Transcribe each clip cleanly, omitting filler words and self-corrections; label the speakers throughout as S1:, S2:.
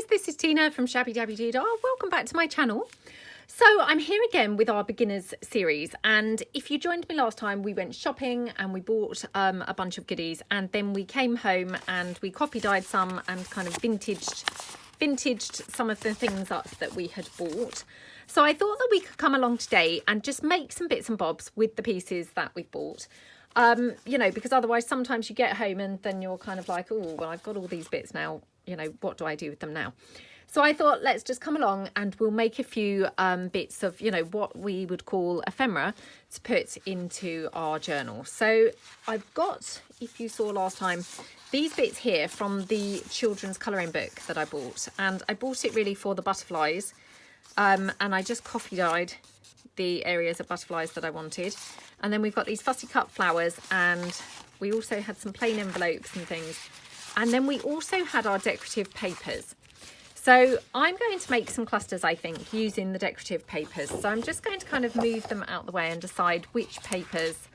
S1: this is Tina from Shabbydabbydoodah. Welcome back to my channel. So I'm here again with our beginners series, and if you joined me last time, we went shopping and we bought a bunch of goodies, and then we came home and we copy dyed some and kind of vintaged some of the things up that we had bought. So I thought that we could come along today and just make some bits and bobs with the pieces that we've bought. You know, because otherwise sometimes you get home and then you're kind of like, oh, well, I've got all these bits now, you know, what do I do with them now? So I thought, let's just come along and we'll make a few bits of, you know, what we would call ephemera to put into our journal. So I've got, if you saw last time, these bits here from the children's colouring book that I bought. And I bought it really for the butterflies. And I just coffee dyed the areas of butterflies that I wanted. And then we've got these fussy cut flowers, and we also had some plain envelopes and things. And then we also had our decorative papers. So I'm going to make some clusters, I think, using the decorative papers. So I'm just going to kind of move them out the way and decide which papers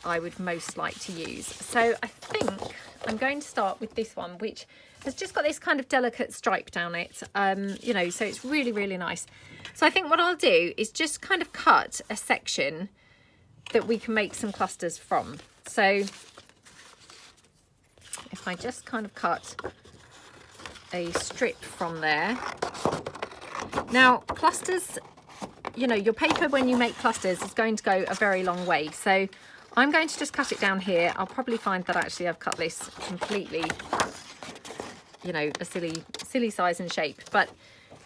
S1: I would most like to use. So I think I'm going to start with this one, which has just got this kind of delicate stripe down it, you know, so it's really, really nice. So I think what I'll do is just kind of cut a section that we can make some clusters from. So if I just kind of cut a strip from there. Now clusters, you know, your paper when you make clusters is going to go a very long way. So I'm going to just cut it down here. I'll probably find that actually I've cut this completely, you know, a silly size and shape, but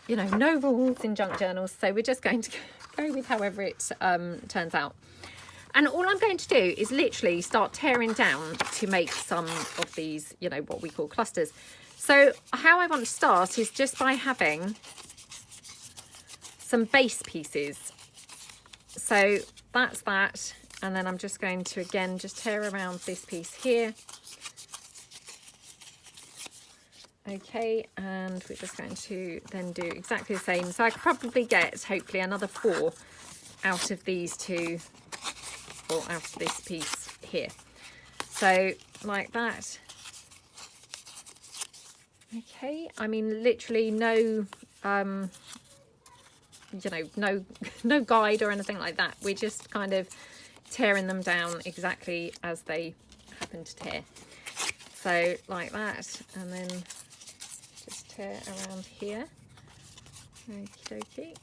S1: you know, no rules in junk journals. So we're just going to go with however it turns out. And all I'm going to do is literally start tearing down to make some of these, you know, what we call clusters. So how I want to start is just by having some base pieces. So that's that. And then I'm just going to, again, just tear around this piece here. Okay, and we're just going to then do exactly the same. So I could probably get, hopefully, another 4 out of these two, or out of this piece here. So like that. Okay, I mean, literally no, you know, no guide or anything like that. We're just kind of tearing them down exactly as they happen to tear. So like that, and then just tear around here. Okie dokie.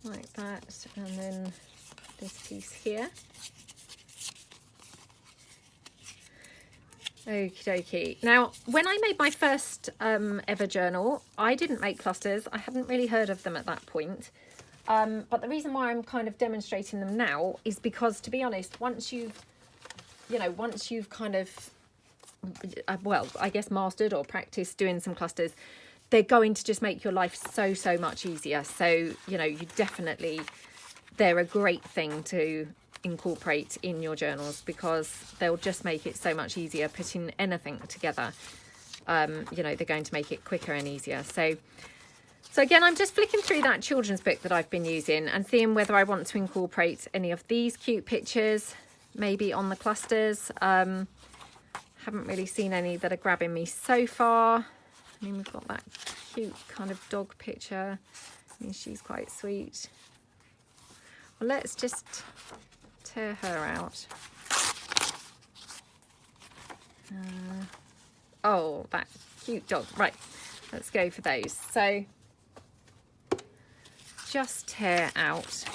S1: Like that, and then this piece here. Okie dokie. Now, when I made my first ever journal, I didn't make clusters. I hadn't really heard of them at that point. But the reason why I'm kind of demonstrating them now is because, to be honest, once you've kind of, well, I guess mastered or practiced doing some clusters, they're going to just make your life so much easier. So, you know, they're a great thing to incorporate in your journals because they'll just make it so much easier putting anything together. You know, they're going to make it quicker and easier. So again, I'm just flicking through that children's book that I've been using and seeing whether I want to incorporate any of these cute pictures, maybe on the clusters. Haven't really seen any that are grabbing me so far. I mean, we've got that cute kind of dog picture. I mean, she's quite sweet. Well, let's just tear her out. Oh, that cute dog. Right, let's go for those. So just tear out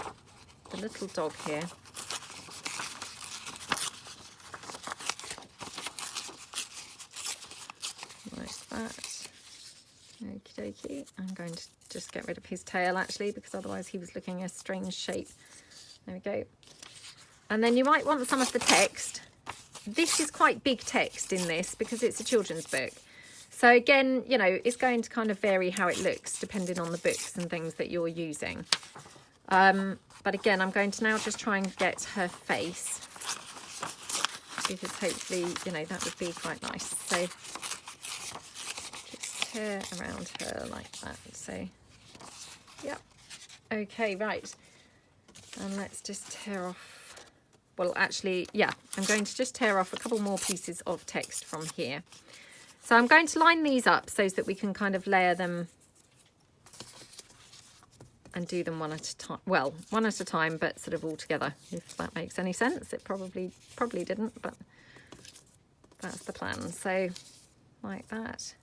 S1: the little dog here. Like that. Okie dokie. I'm going to just get rid of his tail actually, because otherwise he was looking a strange shape. There we go. And then you might want some of the text. This is quite big text in this because it's a children's book. So again, you know, it's going to kind of vary how it looks depending on the books and things that you're using. But again, I'm going to now just try and get her face, because hopefully, you know, that would be quite nice. So just tear around her like that. So, yep. Okay, right. And let's just tear off, well, actually, yeah, I'm going to just tear off a couple more pieces of text from here. So I'm going to line these up so that we can kind of layer them and do them one at a time. Well, one at a time, but sort of all together, if that makes any sense. It probably didn't, but that's the plan. So like that.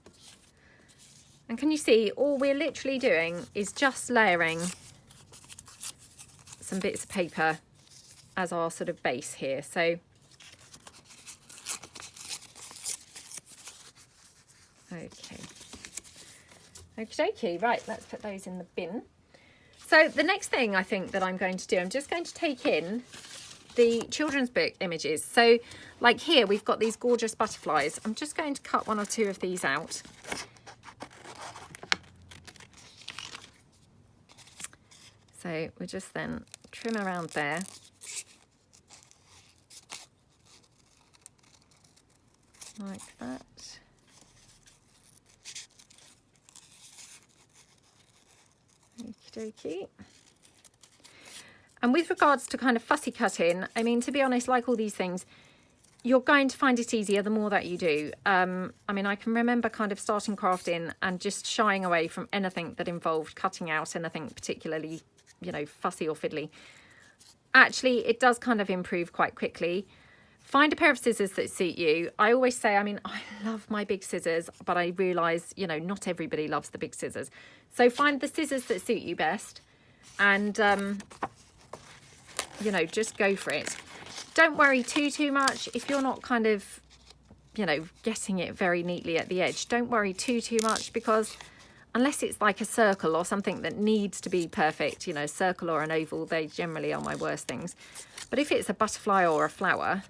S1: And can you see, all we're literally doing is just layering some bits of paper as our sort of base here. So okay. Okie dokie. Right, let's put those in the bin. So the next thing I think that I'm going to do, I'm just going to take in the children's book images. So like here, we've got these gorgeous butterflies. I'm just going to cut one or two of these out. So we'll just then trim around there. Like that. Okie dokie. And with regards to kind of fussy cutting, I mean, to be honest, like all these things, you're going to find it easier the more that you do. I mean, I can remember kind of starting crafting and just shying away from anything that involved cutting out anything particularly, you know, fussy or fiddly. Actually, it does kind of improve quite quickly. Find a pair of scissors that suit you. I always say, I mean, I love my big scissors, but I realise, you know, not everybody loves the big scissors. So find the scissors that suit you best and, you know, just go for it. Don't worry too much if you're not kind of, you know, getting it very neatly at the edge. Don't worry too much, because unless it's like a circle or something that needs to be perfect, you know, circle or an oval, they generally are my worst things. But if it's a butterfly or a flower,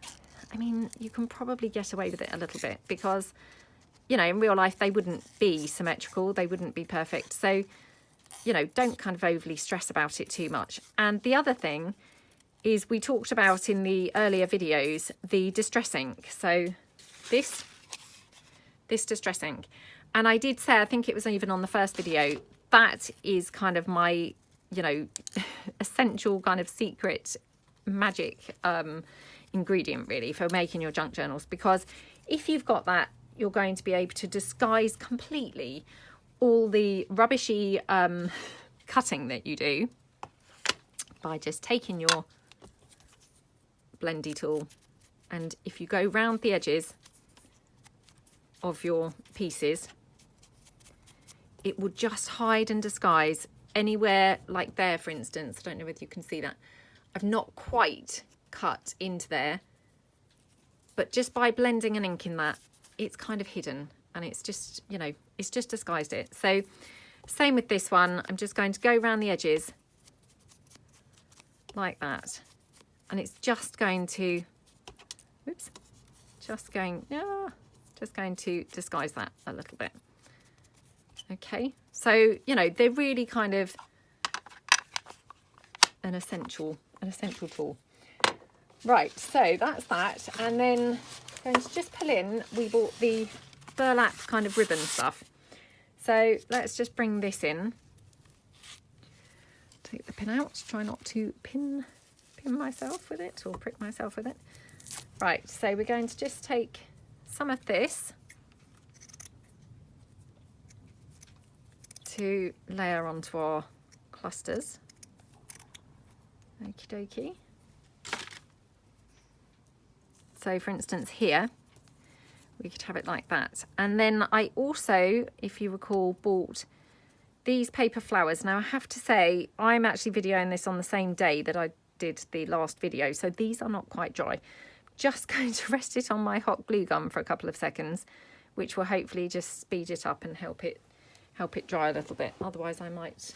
S1: I mean, you can probably get away with it a little bit, because, you know, in real life, they wouldn't be symmetrical. They wouldn't be perfect. So, you know, don't kind of overly stress about it too much. And the other thing is, we talked about in the earlier videos, the distress ink. So this distress ink. And I did say, I think it was even on the first video, that is kind of my, you know, essential kind of secret magic ingredient really for making your junk journals, because if you've got that, you're going to be able to disguise completely all the rubbishy cutting that you do by just taking your blendy tool, and if you go round the edges of your pieces, it will just hide and disguise anywhere, like there for instance. I don't know whether you can see that. I've not quite cut into there, but just by blending and inking that, it's kind of hidden, and it's just, you know, it's just disguised it. So same with this one. I'm just going to go around the edges like that, and it's just going to, whoops, just going to disguise that a little bit. Okay, so, you know, they're really kind of an essential tool. Right, so that's that. And then I'm going to just pull in, we bought the burlap kind of ribbon stuff. So let's just bring this in. Take the pin out, try not to pin myself with it or prick myself with it. Right, so we're going to just take some of this to layer onto our clusters. Okie dokie. So for instance here, we could have it like that. And then I also, if you recall, bought these paper flowers. Now I have to say, I'm actually videoing this on the same day that I did the last video, so these are not quite dry. Just going to rest it on my hot glue gun for a couple of seconds, which will hopefully just speed it up and help it dry a little bit. Otherwise I might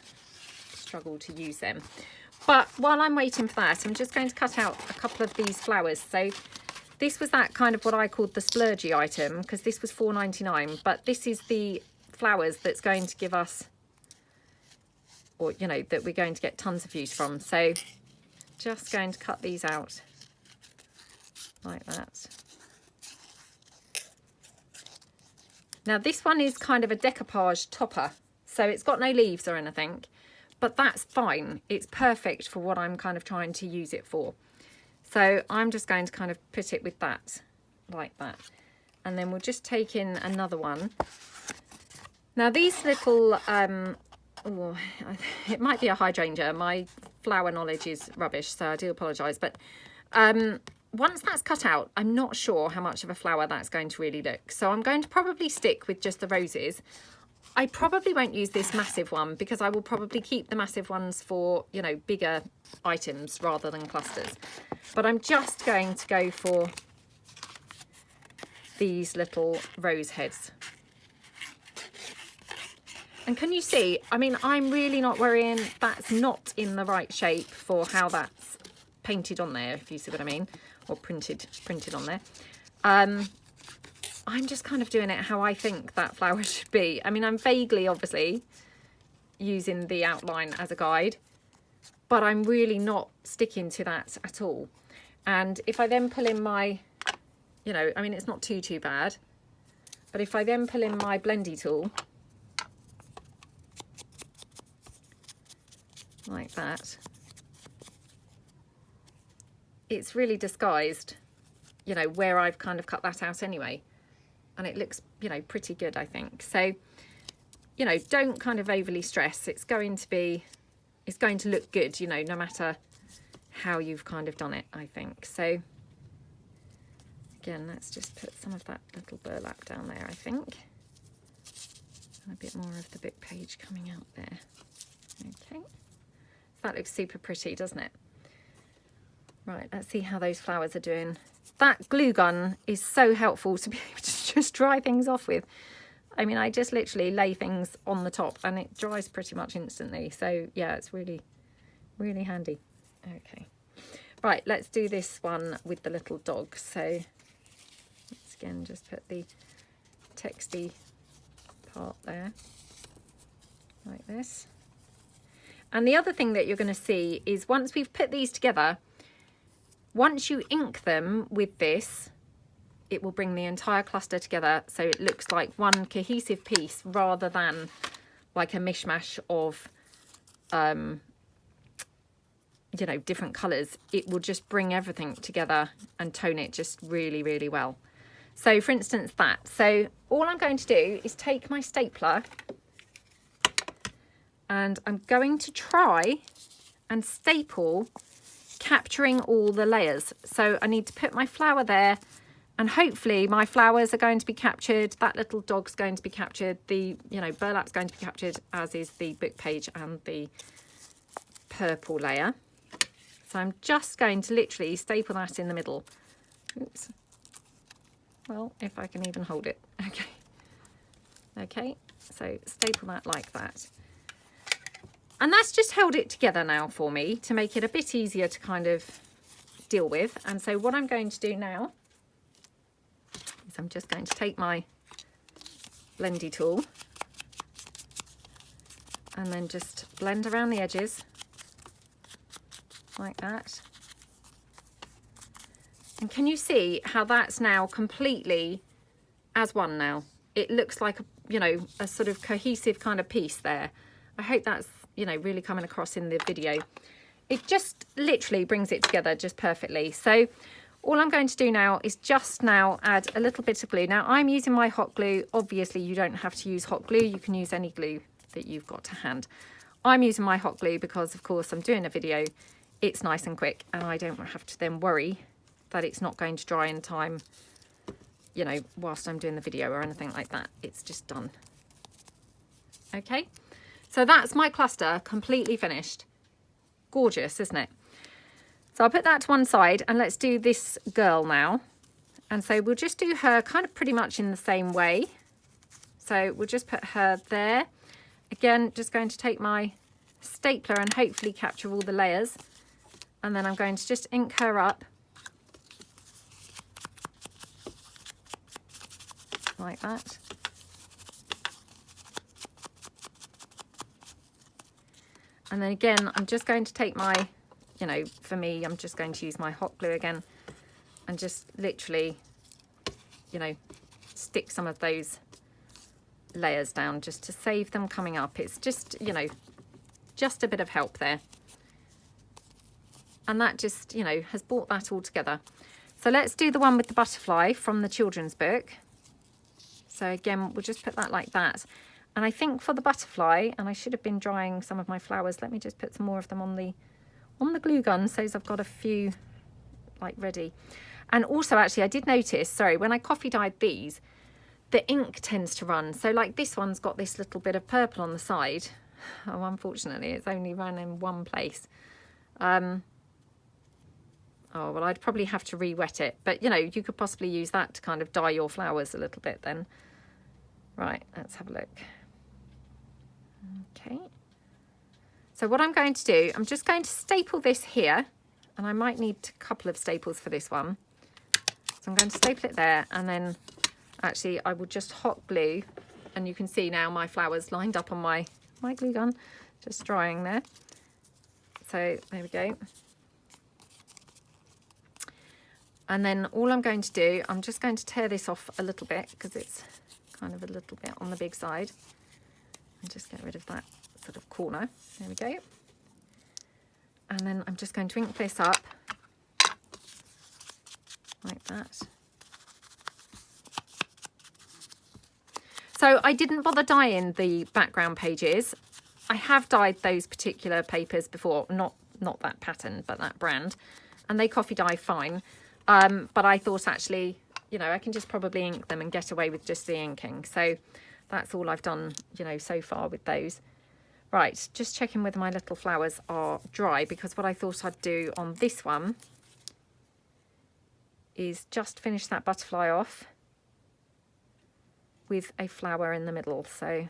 S1: struggle to use them. But while I'm waiting for that, I'm just going to cut out a couple of these flowers. So this was that kind of what I called the splurgy item, because this was $4.99, but this is the flowers that's going to give us, or, you know, that we're going to get tons of use from. So just going to cut these out like that. Now this one is kind of a decoupage topper, so it's got no leaves or anything, but that's fine. It's perfect for what I'm kind of trying to use it for. So I'm just going to kind of put it with that, like that. And then we'll just take in another one. Now these little, oh, it might be a hydrangea. My flower knowledge is rubbish, so I do apologise. But once that's cut out, I'm not sure how much of a flower that's going to really look. So I'm going to probably stick with just the roses. I probably won't use this massive one because I will probably keep the massive ones for, you know, bigger items rather than clusters. But I'm just going to go for these little rose heads. And can you see, I mean, I'm really not worrying. That's not in the right shape for how that's painted on there, if you see what I mean, or printed on there. I'm just kind of doing it how I think that flower should be. I mean, I'm vaguely, obviously, using the outline as a guide, but I'm really not sticking to that at all. And if I then pull in my, you know, I mean, it's not too bad, but if I then pull in my blendy tool, like that, it's really disguised, you know, where I've kind of cut that out anyway. And it looks, you know, pretty good, I think. So, you know, don't kind of overly stress. It's going to look good, you know, no matter how you've kind of done it, I think. So, again, let's just put some of that little burlap down there, I think. And a bit more of the book page coming out there. Okay. That looks super pretty, doesn't it? Right, let's see how those flowers are doing. That glue gun is so helpful to be able to just dry things off with. I mean, I just literally lay things on the top and it dries pretty much instantly. So yeah, it's really, really handy. Okay. Right, let's do this one with the little dog. So let's again just put the texty part there, like this. And the other thing that you're going to see is once we've put these together, once you ink them with this, it will bring the entire cluster together so it looks like one cohesive piece rather than like a mishmash of, you know, different colours. It will just bring everything together and tone it just really, really well. So for instance, that. So all I'm going to do is take my stapler and I'm going to try and staple, capturing all the layers. So I need to put my flower there and hopefully my flowers are going to be captured. That little dog's going to be captured. The, you know, burlap's going to be captured, as is the book page and the purple layer. So I'm just going to literally staple that in the middle. Oops. Well, if I can even hold it. Okay. Okay, so staple that like that. And that's just held it together now for me to make it a bit easier to kind of deal with. And so what I'm going to do now is I'm just going to take my blendy tool and then just blend around the edges like that. And can you see how that's now completely as one now? It looks like, you know, a sort of cohesive kind of piece there. I hope that's, you know, really coming across in the video. It just literally brings it together just perfectly. So all I'm going to do now is just now add a little bit of glue. Now I'm using my hot glue. Obviously you don't have to use hot glue. You can use any glue that you've got to hand. I'm using my hot glue because of course I'm doing a video. It's nice and quick and I don't have to then worry that it's not going to dry in time, you know, whilst I'm doing the video or anything like that. It's just done. Okay. So that's my cluster completely finished. Gorgeous, isn't it? So I'll put that to one side and let's do this girl now. And so we'll just do her kind of pretty much in the same way. So we'll just put her there. Again, just going to take my stapler and hopefully capture all the layers. And then I'm going to just ink her up. Like that. And then again, I'm just going to take my, you know, for me, I'm just going to use my hot glue again and just literally, you know, stick some of those layers down just to save them coming up. It's just, you know, just a bit of help there. And that just, you know, has brought that all together. So let's do the one with the butterfly from the children's book. So again, we'll just put that like that. And I think for the butterfly, and I should have been drying some of my flowers, let me just put some more of them on the glue gun, so I've got a few like ready. And also actually I did notice, sorry, when I coffee dyed these, the ink tends to run. So like this one's got this little bit of purple on the side. Oh, unfortunately it's only run in one place. Oh, well, I'd probably have to re-wet it, but you know, you could possibly use that to kind of dye your flowers a little bit then. Right, let's have a look. Okay. So what I'm going to do, I'm just going to staple this here, and I might need a couple of staples for this one. So I'm going to staple it there, and then actually I will just hot glue, and you can see now my flowers lined up on my glue gun, just drying there. So there we go. And then all I'm going to do, I'm just going to tear this off a little bit because it's kind of a little bit on the big side, and just get rid of that sort of corner. There we go. And then I'm just going to ink this up like that. So I didn't bother dyeing the background pages. I have dyed those particular papers before, not that pattern, but that brand, and they coffee dye fine. But I thought actually, you know, I can just probably ink them and get away with just the inking. So that's all I've done, you know, so far with those. Right, just checking whether my little flowers are dry, because what I thought I'd do on this one is just finish that butterfly off with a flower in the middle. So,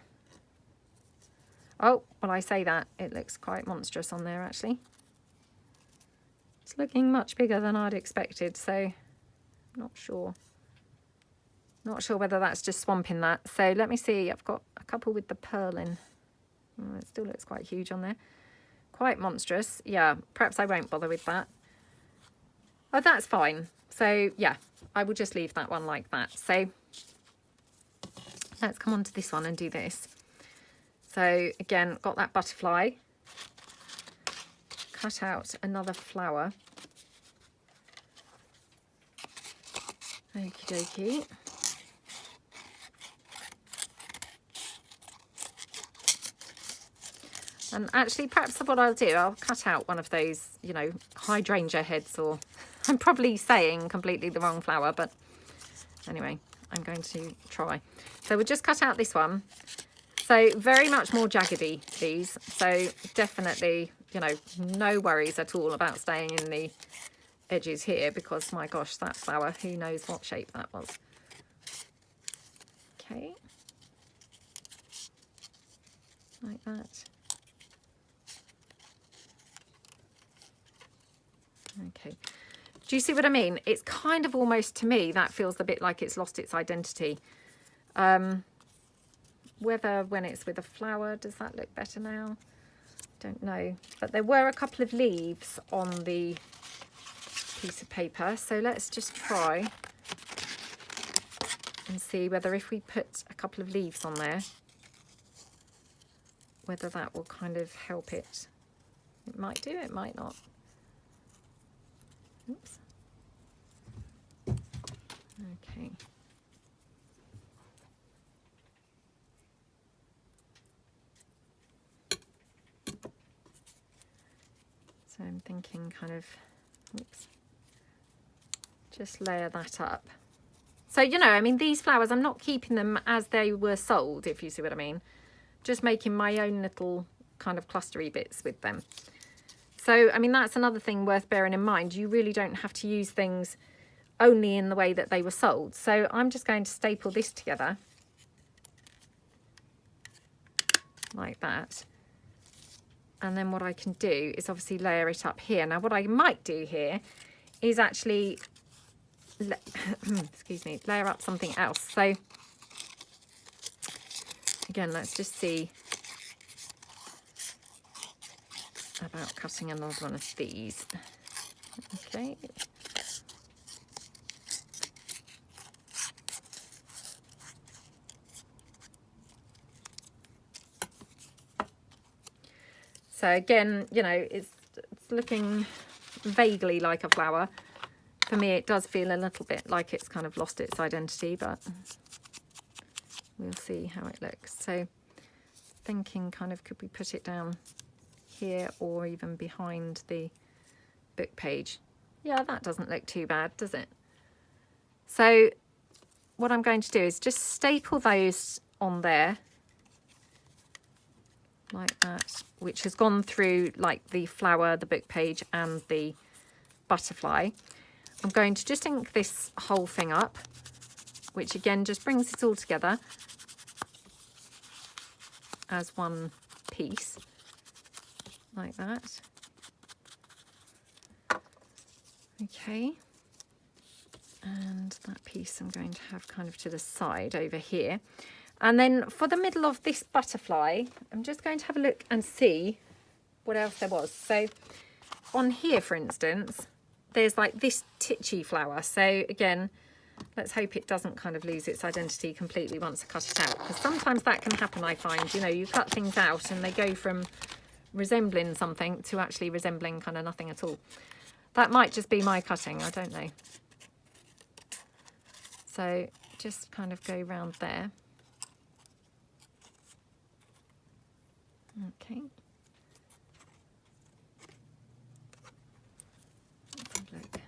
S1: oh, well, I say that, it looks quite monstrous on there actually. It's looking much bigger than I'd expected, so not sure whether that's just swamping that. So let me see, I've got a couple with the pearl in. Oh, it still looks quite huge on there, quite monstrous. Yeah, perhaps I won't bother with that. Oh, that's fine. So yeah, I will just leave that one like that. So let's come on to this one and do this. So again, got that butterfly, cut out another flower. Okie dokie. And actually, perhaps what I'll do, I'll cut out one of those, you know, hydrangea heads, or I'm probably saying completely the wrong flower, but anyway, I'm going to try. So we'll just cut out this one. So very much more jaggedy, these. So definitely, you know, no worries at all about staying in the edges here, because my gosh, that flower, who knows what shape that was. Okay. Like that. Okay, do you see what I mean? It's kind of almost, to me, that feels a bit like it's lost its identity. Whether when it's with a flower, does that look better now? Don't know. But there were a couple of leaves on the piece of paper, so let's just try and see whether if we put a couple of leaves on there, whether that will kind of help it. It might do, it might not. Oops. Okay. So I'm thinking kind of, oops, just layer that up. So, you know, I mean, these flowers, I'm not keeping them as they were sold, if you see what I mean. Just making my own little kind of clustery bits with them. So, I mean, that's another thing worth bearing in mind. You really don't have to use things only in the way that they were sold. So I'm just going to staple this together like that. And then what I can do is obviously layer it up here. Now, what I might do here is actually, excuse me, layer up something else. So again, let's just see about cutting another one of these. Okay. So again, you know, it's looking vaguely like a flower. For me, it does feel a little bit like it's kind of lost its identity, but we'll see how it looks. So thinking kind of, could we put it down here or even behind the book page? Yeah, that doesn't look too bad, does it? So what I'm going to do is just staple those on there like that, which has gone through like the flower, the book page and the butterfly. I'm going to just ink this whole thing up, which again just brings it all together as one piece like that. Okay, and that piece I'm going to have kind of to the side over here. And then for the middle of this butterfly, I'm just going to have a look and see what else there was. So on here, for instance, there's like this titchy flower. So again, let's hope it doesn't kind of lose its identity completely once I cut it out, because sometimes that can happen, I find. You know, you cut things out and they go from resembling something to actually resembling kind of nothing at all. That might just be my cutting, I don't know. So just kind of go round there. Okay. Let's have a look.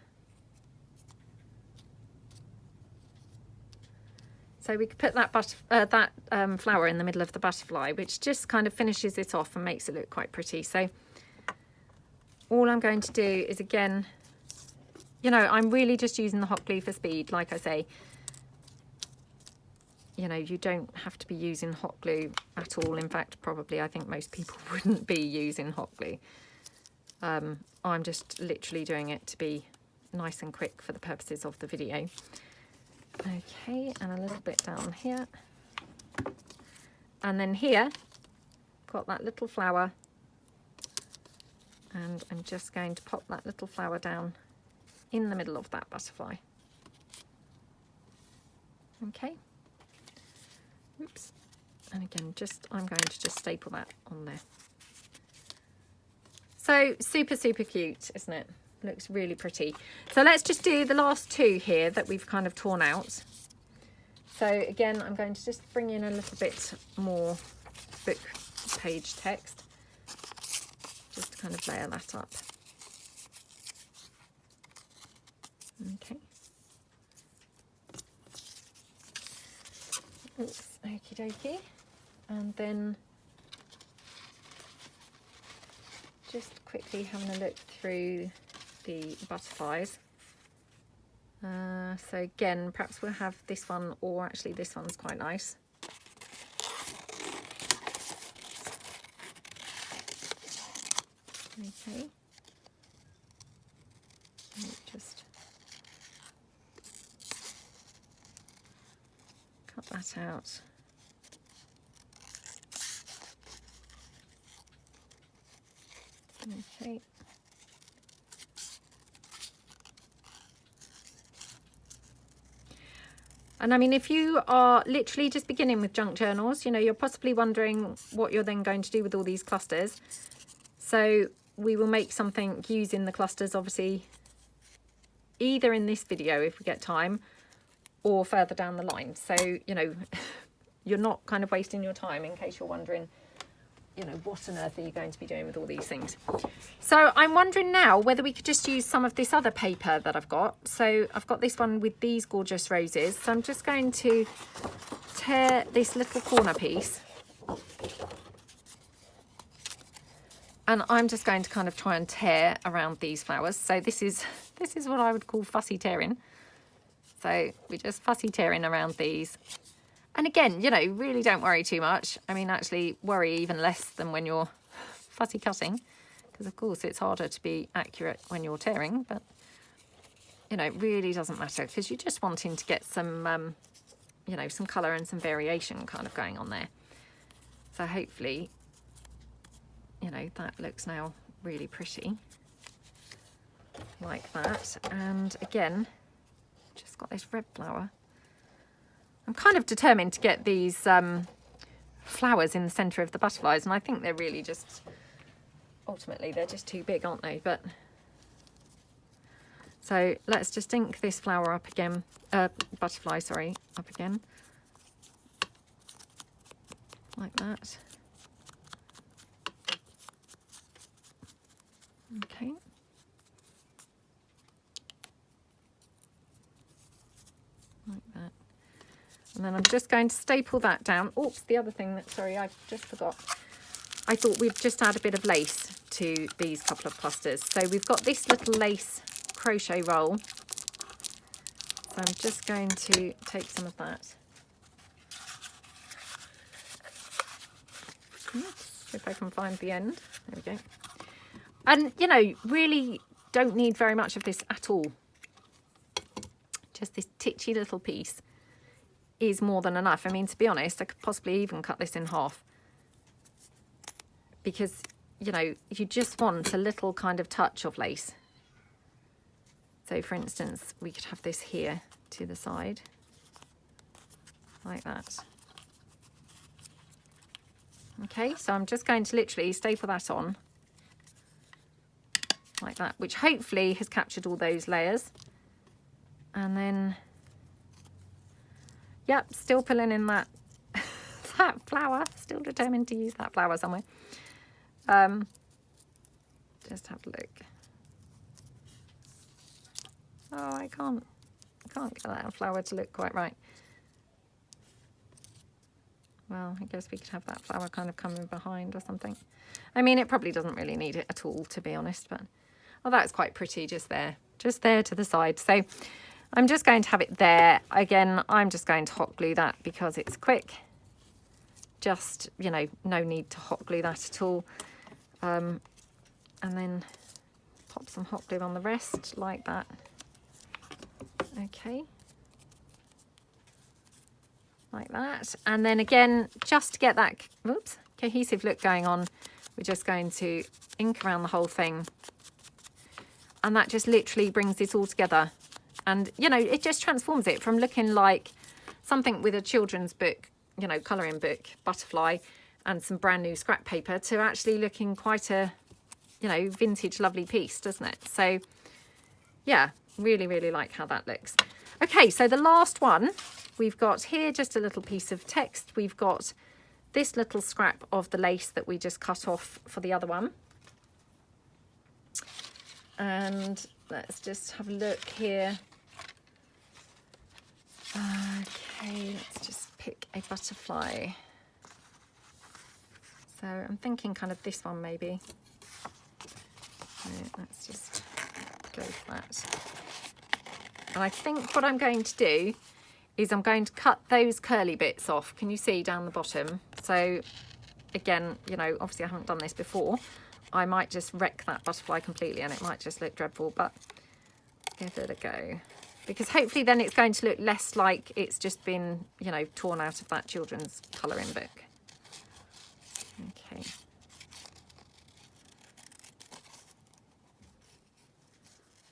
S1: So we could put that flower in the middle of the butterfly, which just kind of finishes it off and makes it look quite pretty. So all I'm going to do is, again, you know, I'm really just using the hot glue for speed. Like I say, you know, you don't have to be using hot glue at all. In fact, probably I think most people wouldn't be using hot glue. I'm just literally doing it to be nice and quick for the purposes of the video. Okay, and a little bit down here. And then here, got that little flower. And I'm just going to pop that little flower down in the middle of that butterfly. Okay. Oops. And again, I'm going to just staple that on there. So super, super cute, isn't it? Looks really pretty. So let's just do the last two here that we've kind of torn out. So again, I'm going to just bring in a little bit more book page text. Just to kind of layer that up. Okay. Oops, okie dokie. And then just quickly having a look through the butterflies. So again, perhaps we'll have this one, or actually this one's quite nice. Okay. Just cut that out. Okay. And I mean, if you are literally just beginning with junk journals, you know, you're possibly wondering what you're then going to do with all these clusters. So we will make something using the clusters, obviously, either in this video if we get time, or further down the line. So, you know, you're not kind of wasting your time, in case you're wondering, you know, what on earth are you going to be doing with all these things? So I'm wondering now whether we could just use some of this other paper that I've got. So I've got this one with these gorgeous roses. So I'm just going to tear this little corner piece. And I'm just going to kind of try and tear around these flowers. So this is what I would call fussy tearing. So we're just fussy tearing around these. And again, you know, really don't worry too much. I mean, actually worry even less than when you're fussy cutting, because of course it's harder to be accurate when you're tearing, but you know, it really doesn't matter, because you're just wanting to get some, you know, some colour and some variation kind of going on there. So hopefully, you know, that looks now really pretty like that. And again, just got this red flower. I'm kind of determined to get these flowers in the centre of the butterflies, and I think they're really just, ultimately, they're just too big, aren't they? But so let's just ink this flower up again, butterfly, sorry, up again. like that. Okay. Like that. And then I'm just going to staple that down. Oops, the other thing that, sorry, I just forgot. I thought we'd just add a bit of lace to these couple of clusters. So we've got this little lace crochet roll. So I'm just going to take some of that. Oops, if I can find the end. There we go. And, you know, really don't need very much of this at all. Just this titchy little piece is more than enough. I mean, to be honest, I could possibly even cut this in half. Because, you know, you just want a little kind of touch of lace. So, for instance, we could have this here to the side. Like that. Okay, so I'm just going to literally staple that on. Like that, which hopefully has captured all those layers. And then, yep, still pulling in that that flower. Still determined to use that flower somewhere. Just have a look. Oh, I can't get that flower to look quite right. Well, I guess we could have that flower kind of coming behind or something. I mean, it probably doesn't really need it at all, to be honest, but oh, that's quite pretty just there to the side. So I'm just going to have it there. Again, I'm just going to hot glue that because it's quick. Just, you know, no need to hot glue that at all. And then pop some hot glue on the rest like that. Okay. Like that. And then again, just to get that, oops, cohesive look going on, we're just going to ink around the whole thing. And that just literally brings this all together. And, you know, it just transforms it from looking like something with a children's book, you know, colouring book, butterfly, and some brand new scrap paper to actually looking quite a, you know, vintage lovely piece, doesn't it? So, yeah, really, really like how that looks. Okay, so the last one, we've got here just a little piece of text. We've got this little scrap of the lace that we just cut off for the other one. And let's just have a look here. Okay, let's just pick a butterfly. So I'm thinking kind of this one maybe. So let's just go for that. And I think what I'm going to do is I'm going to cut those curly bits off. Can you see down the bottom? So again, you know, obviously I haven't done this before. I might just wreck that butterfly completely and it might just look dreadful, but give it a go. Because hopefully then it's going to look less like it's just been, you know, torn out of that children's colouring book. Okay.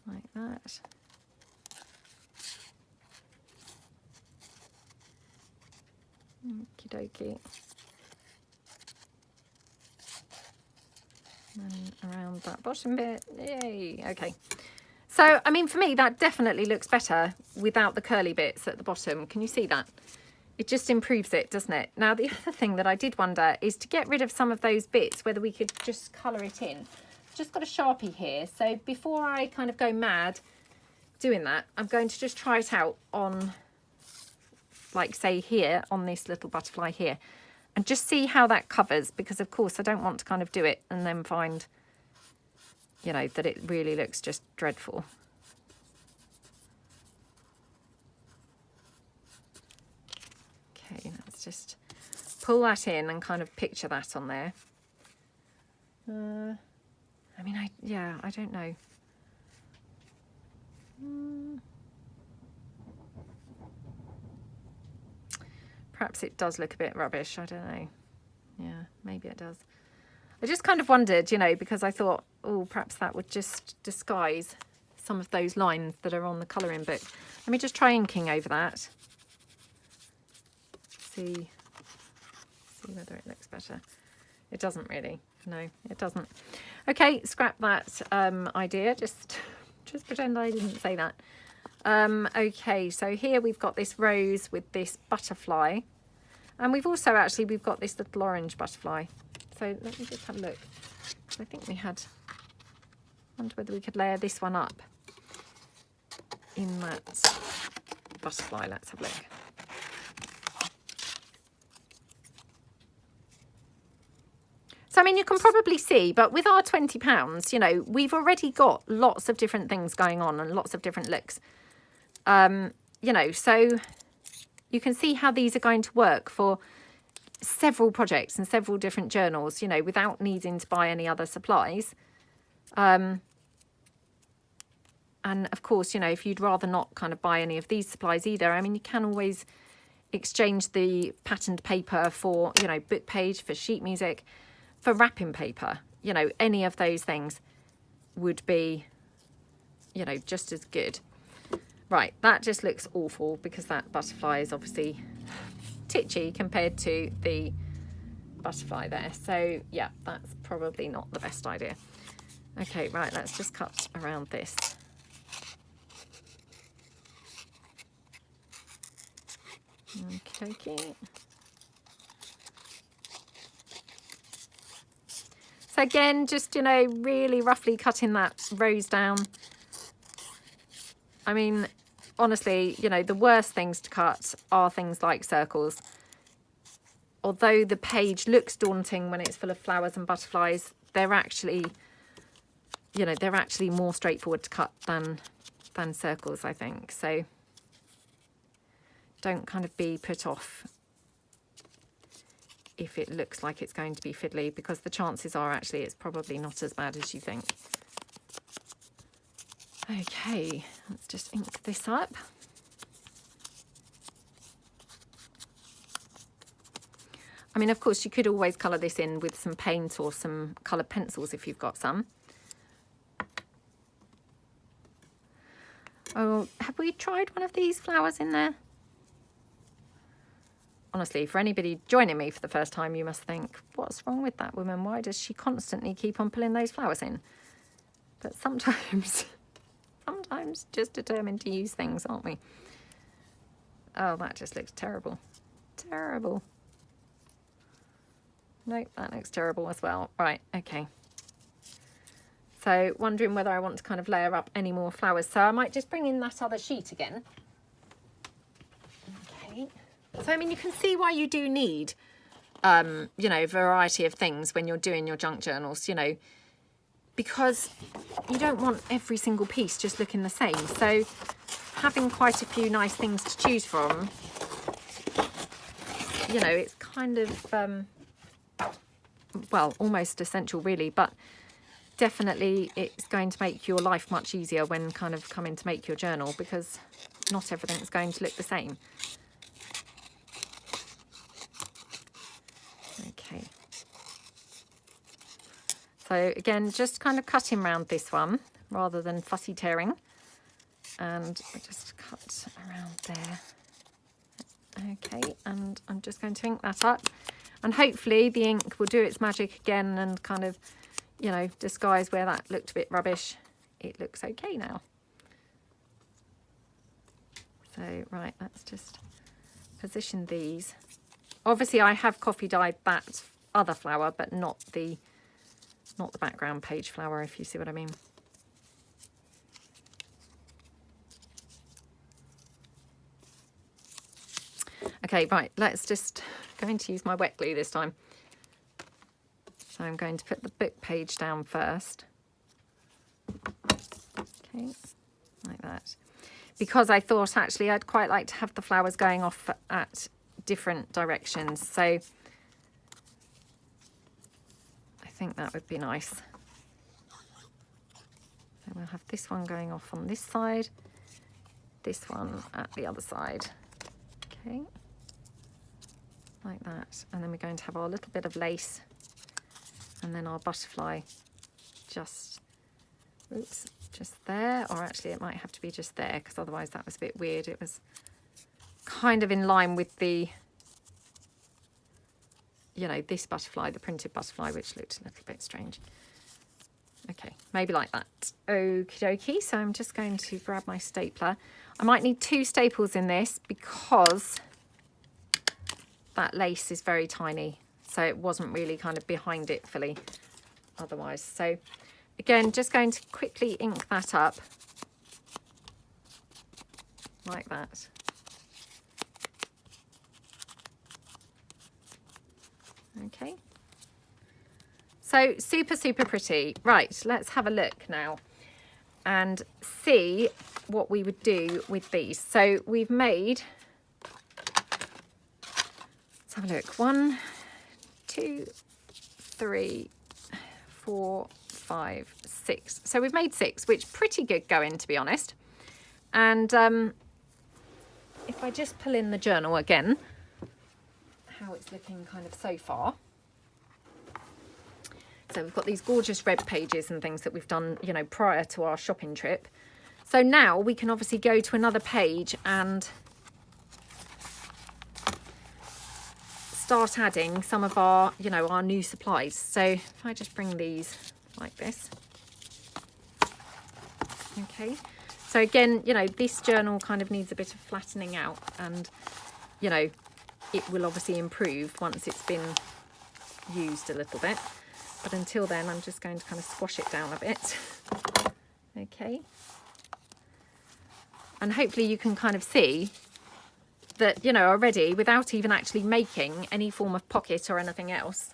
S1: Like that. Okie dokie. And around that bottom bit. Yay. Okay. So, I mean, for me, that definitely looks better without the curly bits at the bottom. Can you see that? It just improves it, doesn't it? Now, the other thing that I did wonder is to get rid of some of those bits, whether we could just colour it in. Just got a Sharpie here. So before I kind of go mad doing that, I'm going to just try it out on, like, say here, on this little butterfly here. And just see how that covers, because of course I don't want to kind of do it and then find, you know, that it really looks just dreadful. Okay, let's just pull that in and kind of picture that on there. I mean, I don't know. Perhaps it does look a bit rubbish, I don't know. Yeah, maybe it does. I just kind of wondered, you know, because I thought, oh, perhaps that would just disguise some of those lines that are on the colouring book. Let me just try inking over that. See whether it looks better. It doesn't really. No, it doesn't. Okay, scrap that idea. Just pretend I didn't say that. Okay, so here we've got this rose with this butterfly. And we've also actually, we've got this little orange butterfly. So let me just have a look. I think we had, I wonder whether we could layer this one up in that butterfly. Let's have a look. So, I mean, you can probably see, but with our £20, you know, we've already got lots of different things going on and lots of different looks. You know, so you can see how these are going to work for several projects and several different journals, you know, without needing to buy any other supplies. And of course, you know, if you'd rather not kind of buy any of these supplies either, I mean, you can always exchange the patterned paper for, you know, book page, for sheet music, for wrapping paper, you know, any of those things would be, you know, just as good. Right, that just looks awful because that butterfly is obviously titchy compared to the butterfly there. So yeah, that's probably not the best idea. Okay, right, let's just cut around this. Okay. So again, just, you know, really roughly cutting that rose down. I mean, honestly, you know, the worst things to cut are things like circles. Although the page looks daunting when it's full of flowers and butterflies, they're actually, you know, they're actually more straightforward to cut than circles, I think. So don't kind of be put off if it looks like it's going to be fiddly, because the chances are actually it's probably not as bad as you think. Okay, let's just ink this up. I mean, of course, you could always colour this in with some paint or some coloured pencils if you've got some. Oh, have we tried one of these flowers in there? Honestly, for anybody joining me for the first time, you must think, what's wrong with that woman? Why does she constantly keep on pulling those flowers in? But sometimes just determined to use things, aren't we? Oh, that just looks terrible. Terrible. Nope, that looks terrible as well. Right, okay. So wondering whether I want to kind of layer up any more flowers. So I might just bring in that other sheet again. Okay. So, I mean, you can see why you do need, you know, a variety of things when you're doing your junk journals, you know, because you don't want every single piece just looking the same. So having quite a few nice things to choose from, you know, it's kind of, well, almost essential really, but definitely it's going to make your life much easier when kind of coming to make your journal, because not everything's going to look the same. Okay. So again, just kind of cutting around this one rather than fussy tearing. And I just cut around there. Okay, and I'm just going to ink that up. And hopefully the ink will do its magic again and kind of, you know, disguise where that looked a bit rubbish. It looks okay now. So, right, let's just position these. Obviously, I have coffee dyed that other flower, but not the background page flower, if you see what I mean. Okay, right, let's just going to use my wet glue this time. So I'm going to put the book page down first. Okay, like that. Because I thought actually I'd quite like to have the flowers going off at different directions. So I think that would be nice. So we'll have this one going off on this side, this one at the other side. Okay, like that. And then we're going to have our little bit of lace and then our butterfly just, oops, just there. Or actually it might have to be just there, because otherwise that was a bit weird. It was kind of in line with the, you know, this butterfly, the printed butterfly, which looked a little bit strange. Okay, maybe like that. Okie dokie. So I'm just going to grab my stapler. I might need 2 staples in this because that lace is very tiny, so it wasn't really kind of behind it fully otherwise. So again, just going to quickly ink that up like that. Okay, so super pretty. Right, let's have a look now and see what we would do with these. So we've made, let's have a look, 1, 2, 3, 4, 5, 6. So we've made 6, which pretty good going, to be honest. And if I just pull in the journal again, how it's looking kind of so far. So we've got these gorgeous red pages and things that we've done, you know, prior to our shopping trip. So now we can obviously go to another page and start adding some of our, you know, our new supplies. So if I just bring these like this. Okay. So again, you know, this journal kind of needs a bit of flattening out, and, you know, it will obviously improve once it's been used a little bit. But until then, I'm just going to kind of squash it down a bit. Okay. And hopefully you can kind of see that, you know, already, without even actually making any form of pocket or anything else,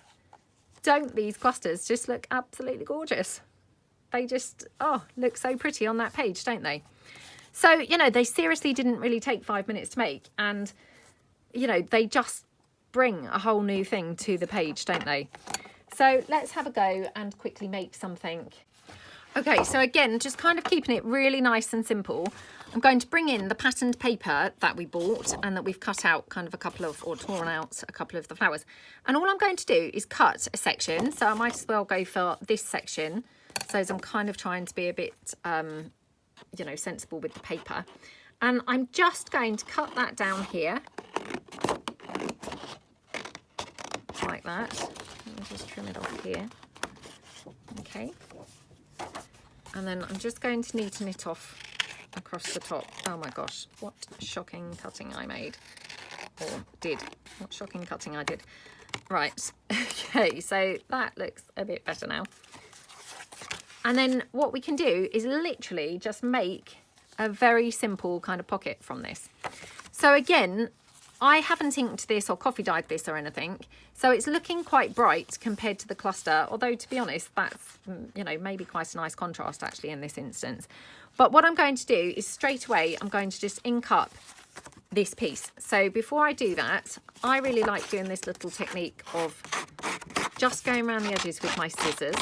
S1: don't these clusters just look absolutely gorgeous? They just, oh, look so pretty on that page, don't they? So, you know, they seriously didn't really take 5 minutes to make, and, you know, they just bring a whole new thing to the page, don't they? So let's have a go and quickly make something. Okay, so again, just kind of keeping it really nice and simple. I'm going to bring in the patterned paper that we bought and that we've cut out kind of a couple of, or torn out a couple of the flowers. And all I'm going to do is cut a section. So I might as well go for this section. So as I'm kind of trying to be a bit, you know, sensible with the paper. And I'm just going to cut that down here. Like that. Let me just trim it off here. Okay. And then I'm just going to neaten it off across the top. Oh my gosh, what shocking cutting I made, or did. What shocking cutting I did. Right, okay, so that looks a bit better now. And then what we can do is literally just make a very simple kind of pocket from this. So again, I haven't inked this or coffee dyed this or anything, so it's looking quite bright compared to the cluster, although to be honest, that's, you know, maybe quite a nice contrast actually in this instance. But what I'm going to do is straight away, I'm going to just ink up this piece. So before I do that, I really like doing this little technique of just going around the edges with my scissors.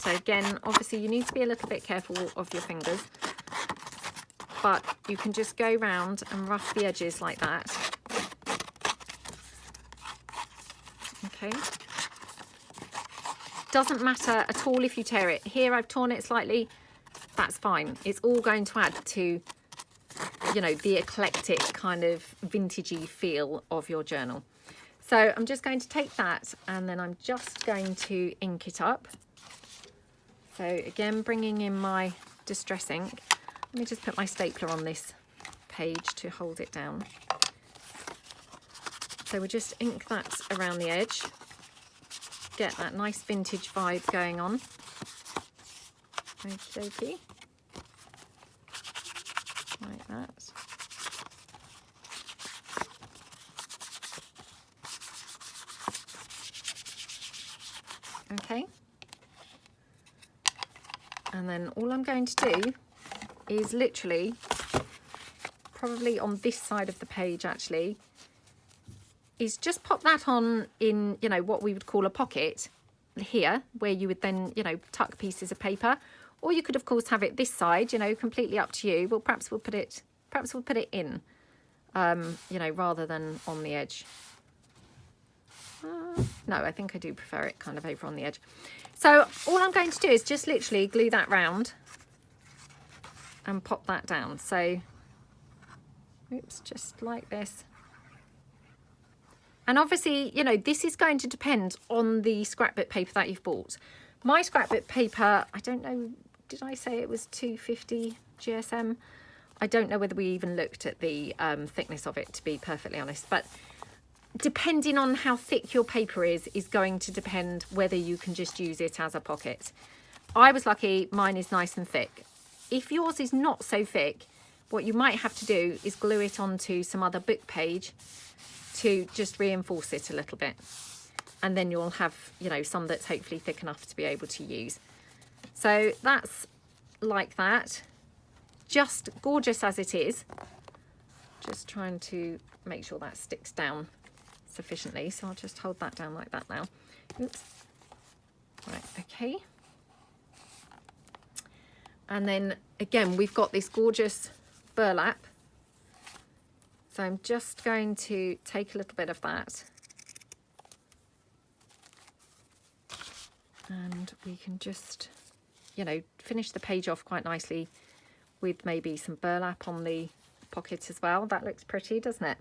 S1: So again, obviously you need to be a little bit careful of your fingers, but you can just go round and rough the edges like that. Okay. Doesn't matter at all if you tear it. Here I've torn it slightly, that's fine. It's all going to add to, you know, the eclectic kind of vintagey feel of your journal. So I'm just going to take that and then I'm just going to ink it up. So again, bringing in my distress ink. Let me just put my stapler on this page to hold it down. So we'll just ink that around the edge. Get that nice vintage vibe going on. Okie dokie. Like that. Okay. And then all I'm going to do is literally, probably on this side of the page actually, is just pop that on in, you know, what we would call a pocket here, where you would then, you know, tuck pieces of paper. Or you could of course have it this side, you know, completely up to you. Well, perhaps we'll put it in, you know, rather than on the edge. No, I think I do prefer it kind of over on the edge. So all I'm going to do is just literally glue that round and pop that down. So, oops, just like this. And obviously, you know, this is going to depend on the scrapbook paper that you've bought. My scrapbook paper, I don't know, did I say it was 250 GSM? I don't know whether we even looked at the thickness of it, to be perfectly honest. But depending on how thick your paper is going to depend whether you can just use it as a pocket. I was lucky, mine is nice and thick. If yours is not so thick, what you might have to do is glue it onto some other book page to just reinforce it a little bit. And then you'll have, you know, some that's hopefully thick enough to be able to use. So that's like that. Just gorgeous as it is. Just trying to make sure that sticks down sufficiently. So I'll just hold that down like that now. Oops. Right, okay. And then again, we've got this gorgeous burlap. So I'm just going to take a little bit of that. And we can just, you know, finish the page off quite nicely with maybe some burlap on the pocket as well. That looks pretty, doesn't it?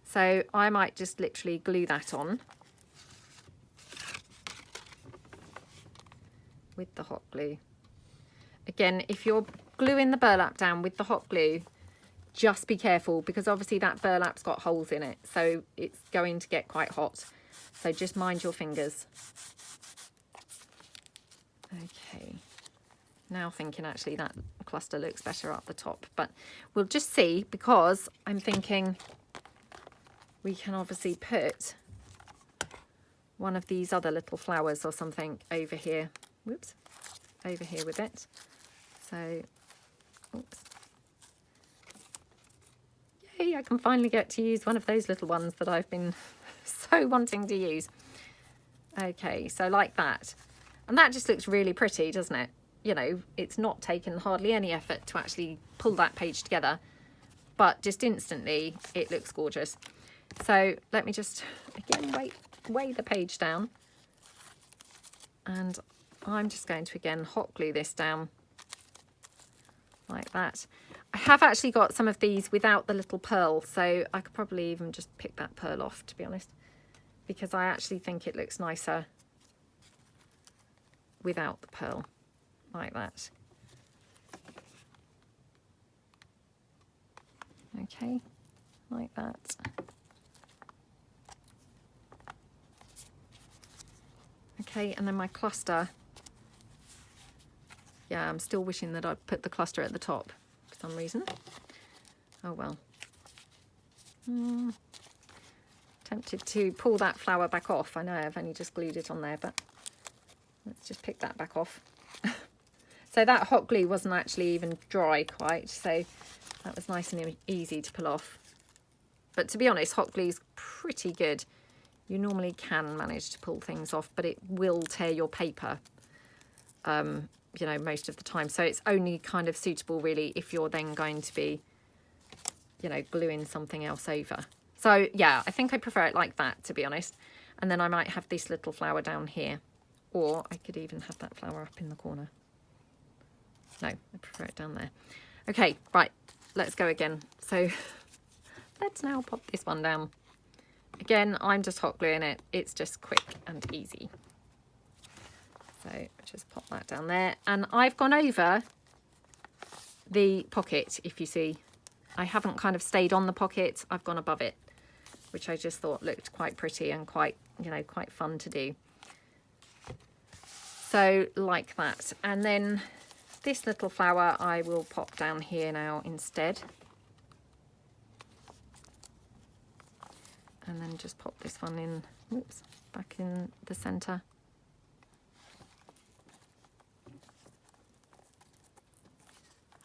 S1: So I might just literally glue that on with the hot glue. Again, if you're gluing the burlap down with the hot glue, just be careful, because obviously that burlap's got holes in it, so it's going to get quite hot. So just mind your fingers. Okay, now thinking actually that cluster looks better up the top, but we'll just see, because I'm thinking we can obviously put one of these other little flowers or something over here. Whoops, over here with it. So, oops. Yay, I can finally get to use one of those little ones that I've been so wanting to use. Okay, so like that. And that just looks really pretty, doesn't it? You know, it's not taken hardly any effort to actually pull that page together, but just instantly it looks gorgeous. So let me just, again, weigh the page down. And I'm just going to, again, hot glue this down like that. I have actually got some of these without the little pearl, so I could probably even just pick that pearl off, to be honest, because I actually think it looks nicer without the pearl, like that. Okay, like that. Okay, and then my cluster. Yeah, I'm still wishing that I'd put the cluster at the top for some reason. Oh well. Tempted to pull that flower back off. I know I've only just glued it on there, but let's just pick that back off. So that hot glue wasn't actually even dry quite, so that was nice and easy to pull off. But to be honest, hot glue's pretty good. You normally can manage to pull things off, but it will tear your paper, you know, most of the time. So it's only kind of suitable really if you're then going to be, you know, gluing something else over. So yeah, I think I prefer it like that, to be honest. And then I might have this little flower down here, or I could even have that flower up in the corner. No, I prefer it down there. Okay, right, let's go again. So let's now pop this one down. Again, I'm just hot gluing it. It's just quick and easy. So just pop that down there. And I've gone over the pocket, if you see. I haven't kind of stayed on the pocket. I've gone above it, which I just thought looked quite pretty and quite, you know, quite fun to do. So like that. And then this little flower I will pop down here now instead. And then just pop this one in, oops, back in the centre.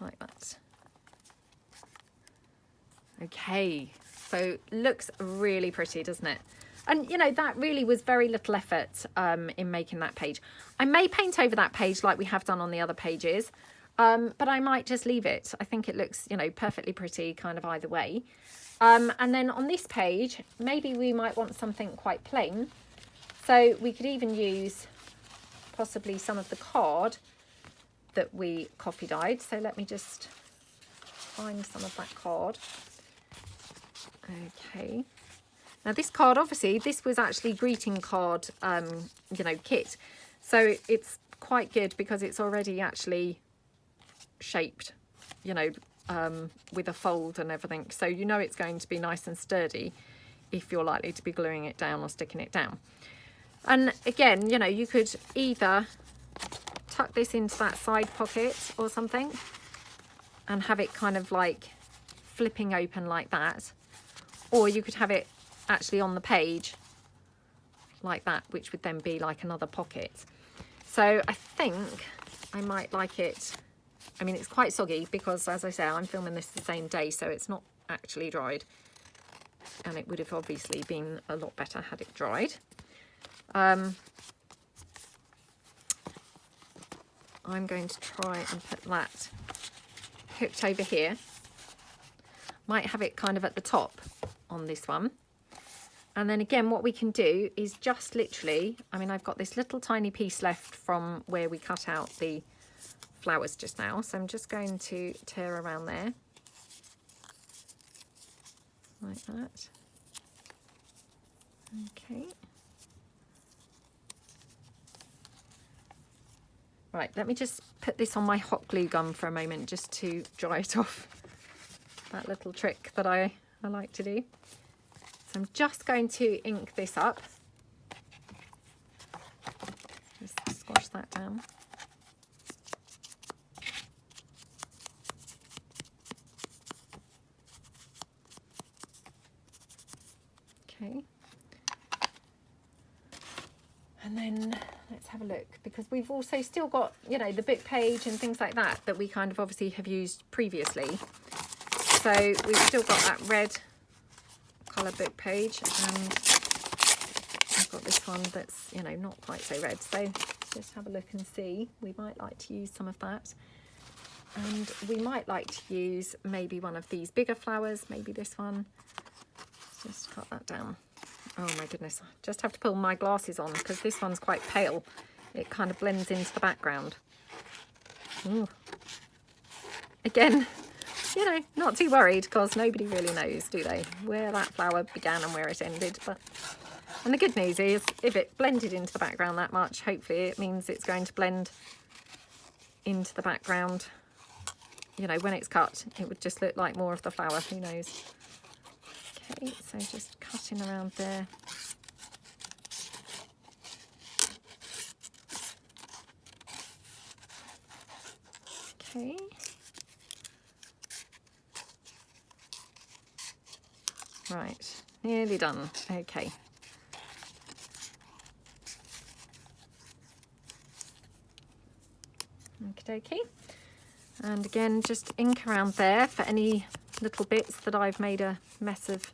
S1: Like that. Okay, so looks really pretty, doesn't it? And you know, that really was very little effort in making that page. I may paint over that page like we have done on the other pages, but I might just leave it. I think it looks, you know, perfectly pretty kind of either way. And then on this page, maybe we might want something quite plain. So we could even use possibly some of the card that we coffee dyed. So let me just find some of that card. Okay. Now this card, obviously, this was actually greeting card, you know, kit. So it's quite good because it's already actually shaped, you know, with a fold and everything. So you know it's going to be nice and sturdy if you're likely to be gluing it down or sticking it down. And again, you know, you could either tuck this into that side pocket or something and have it kind of like flipping open like that, or you could have it actually on the page like that, which would then be like another pocket. So I think I might like it. I mean, it's quite soggy because, as I say, I'm filming this the same day, so it's not actually dried, and it would have obviously been a lot better had it dried. I'm going to try and put that hooked over here. Might have it kind of at the top on this one. And then again, what we can do is just literally, I mean, I've got this little tiny piece left from where we cut out the flowers just now. So I'm just going to tear around there. Like that. Okay. Right, let me just put this on my hot glue gun for a moment just to dry it off. That little trick that I like to do. So I'm just going to ink this up. Just squash that down. Okay. And then let's have a look, because we've also still got, you know, the book page and things like that that we kind of obviously have used previously. So we've still got that red colour book page, and I've got this one that's, you know, not quite so red. So just have a look and see. We might like to use some of that, and we might like to use maybe one of these bigger flowers, maybe this one. Let's just cut that down. Oh my goodness, I just have to pull my glasses on because this one's quite pale. It kind of blends into the background. Ooh. Again, you know, not too worried because nobody really knows, do they, where that flower began and where it ended. But and the good news is, if it blended into the background that much, hopefully it means it's going to blend into the background. You know, when it's cut, it would just look like more of the flower, who knows. Okay, so just cutting around there. Okay. Right, nearly done. Okay. Okie dokie. And again, just ink around there for any little bits that I've made a mess of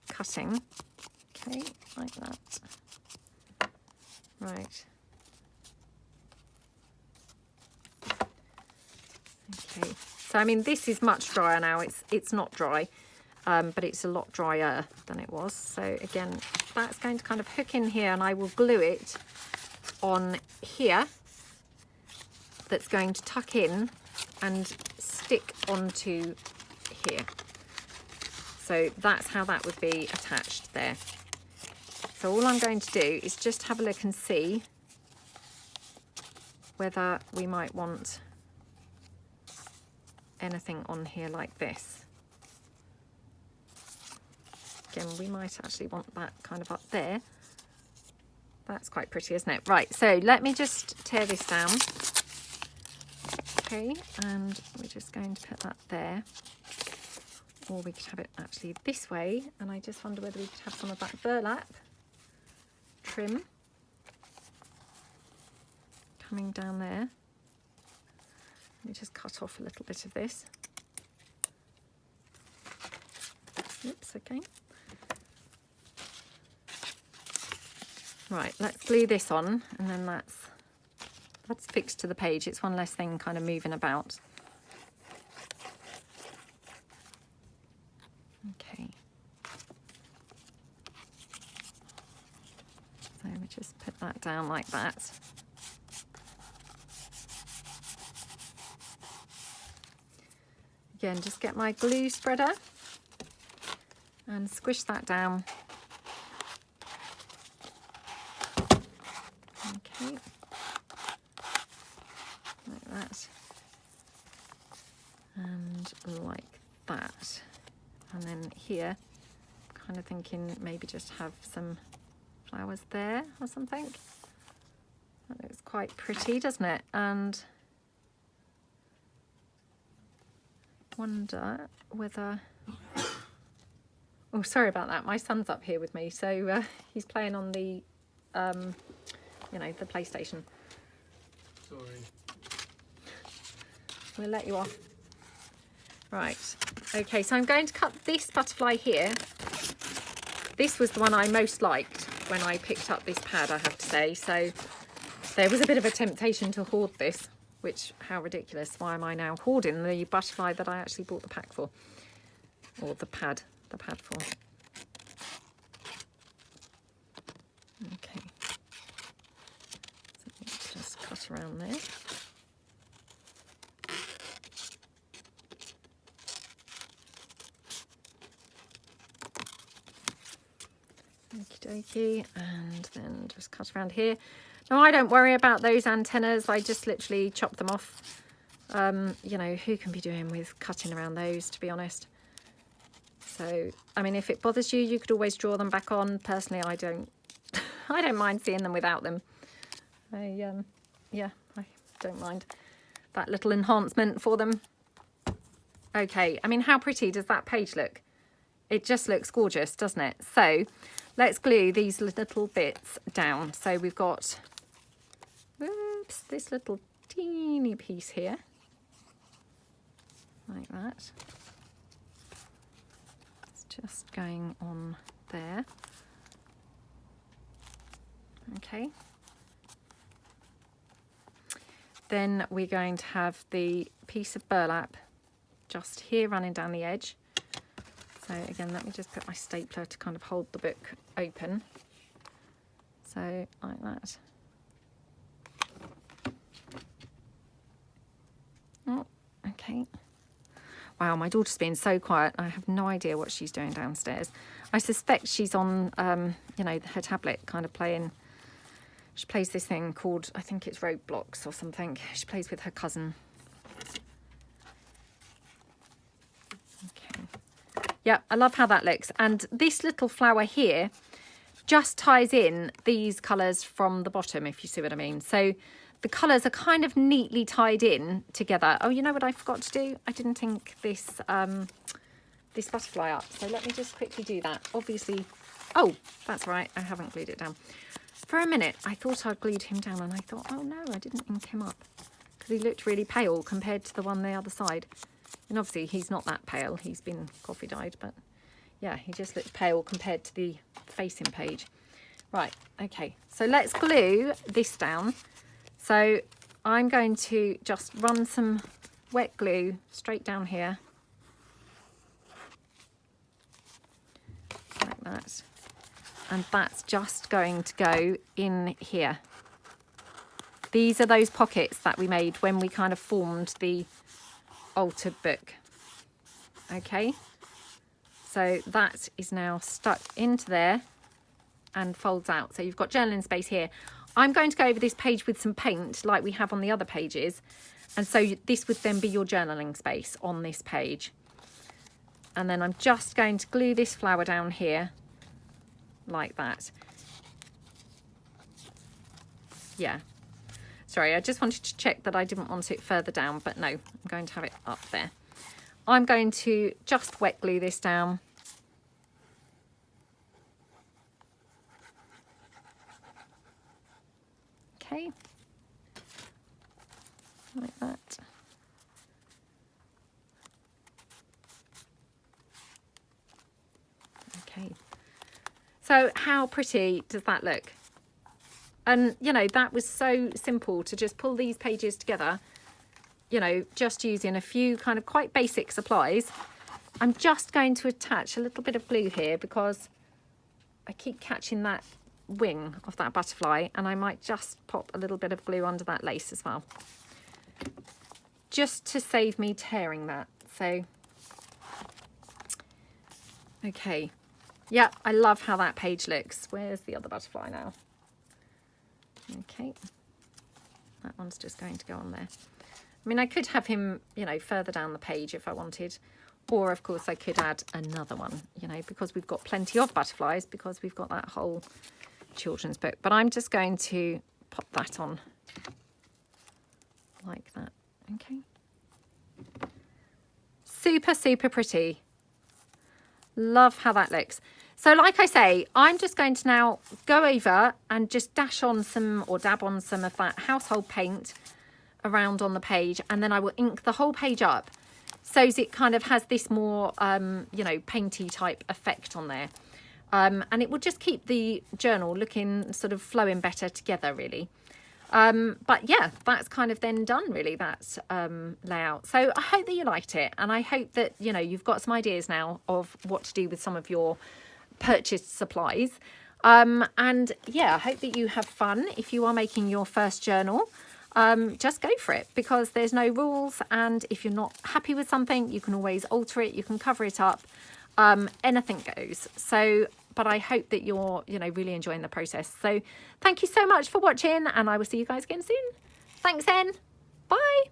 S1: cutting. Okay, like that. Right. Okay, so I mean, this is much drier now. It's not dry, but it's a lot drier than it was. So again, that's going to kind of hook in here, and I will glue it on here. That's going to tuck in and stick onto here. So that's how that would be attached there. So all I'm going to do is just have a look and see whether we might want anything on here like this. Again, we might actually want that kind of up there. That's quite pretty, isn't it? Right, so let me just tear this down. Okay, and we're just going to put that there. Or we could have it actually this way, and I just wonder whether we could have some of that burlap trim coming down there. Let me just cut off a little bit of this. Oops, okay. Right, let's glue this on, and then that's fixed to the page. It's one less thing kind of moving about. Okay. So we just put that down like that. Again, just get my glue spreader and squish that down. Okay. Like that. And like that. And then here, kind kind of thinking maybe just have some flowers there or something. That looks quite pretty, doesn't it? And wonder whether... Oh, sorry about that. My son's up here with me, so he's playing on the, you know, the PlayStation.
S2: Sorry.
S1: We'll let you off. Right. Okay, so I'm going to cut this butterfly here. This was the one I most liked when I picked up this pad, I have to say. So there was a bit of a temptation to hoard this, which, how ridiculous. Why am I now hoarding the butterfly that I actually bought the pack for? Or the pad for. Okay. So let's just cut around there. Okie dokie, and then just cut around here. Now I don't worry about those antennas, I just literally chop them off. You know, who can be doing with cutting around those, to be honest? So, I mean, if it bothers you, you could always draw them back on. Personally, I don't I don't mind seeing them without them. Yeah, I don't mind that little enhancement for them. Okay, I mean, how pretty does that page look? It just looks gorgeous, doesn't it? So let's glue these little bits down. So we've got, oops, this little teeny piece here, like that. It's just going on there. Okay. Then we're going to have the piece of burlap just here running down the edge. So again, let me just put my stapler to kind of hold the book open. So like that. Oh, okay. Wow, my daughter's being so quiet. I have no idea what she's doing downstairs. I suspect she's on, you know, her tablet, kind of playing. She plays this thing called, I think it's Roblox or something. She plays with her cousin. Okay. Yeah, I love how that looks. And this little flower here just ties in these colours from the bottom, if you see what I mean. So the colours are kind of neatly tied in together. Oh, you know what I forgot to do? I didn't ink this, this butterfly up. So let me just quickly do that. Obviously, oh, that's right. I haven't glued it down. For a minute, I thought I'd glued him down and I thought, oh no, I didn't ink him up because he looked really pale compared to the one the other side. And obviously he's not that pale. He's been coffee dyed, but yeah, he just looks pale compared to the facing page. Right, okay, so let's glue this down. So I'm going to just run some wet glue straight down here. Like that. And that's just going to go in here. These are those pockets that we made when we kind of formed the altered book. Okay, so that is now stuck into there and folds out. So you've got journaling space here. I'm going to go over this page with some paint like we have on the other pages. And so this would then be your journaling space on this page. And then I'm just going to glue this flower down here like that. Yeah, sorry, I just wanted to check that I didn't want it further down, but no, I'm going to have it up there. I'm going to just wet glue this down. Okay, like that. Okay. So how pretty does that look? And, you know, that was so simple to just pull these pages together, you know, just using a few kind of quite basic supplies. I'm just going to attach a little bit of glue here because I keep catching that wing of that butterfly, and I might just pop a little bit of glue under that lace as well, just to save me tearing that. So, okay. Yeah, I love how that page looks. Where's the other butterfly now? Okay, that one's just going to go on there. I mean, I could have him, you know, further down the page if I wanted, Or of course I could add another one, you know, because we've got plenty of butterflies, because we've got that whole children's book. But I'm just going to pop that on like that. Okay. Super, super pretty. Love how that looks. So like I say, I'm just going to now go over and just dash on some, or dab on some of that household paint around on the page, and then I will ink the whole page up so it kind of has this more, you know, painty type effect on there. And it will just keep the journal looking sort of flowing better together, really. But yeah, that's kind of then done, really, that layout. So I hope that you liked it, and I hope that, you know, you've got some ideas now of what to do with some of your purchased supplies. And yeah, I hope that you have fun if you are making your first journal. Just go for it, because there's no rules, and if you're not happy with something, you can always alter it, you can cover it up, anything goes. So but I hope that you're, you know, really enjoying the process. So thank you so much for watching, and I will see you guys again soon. Thanks then. Bye.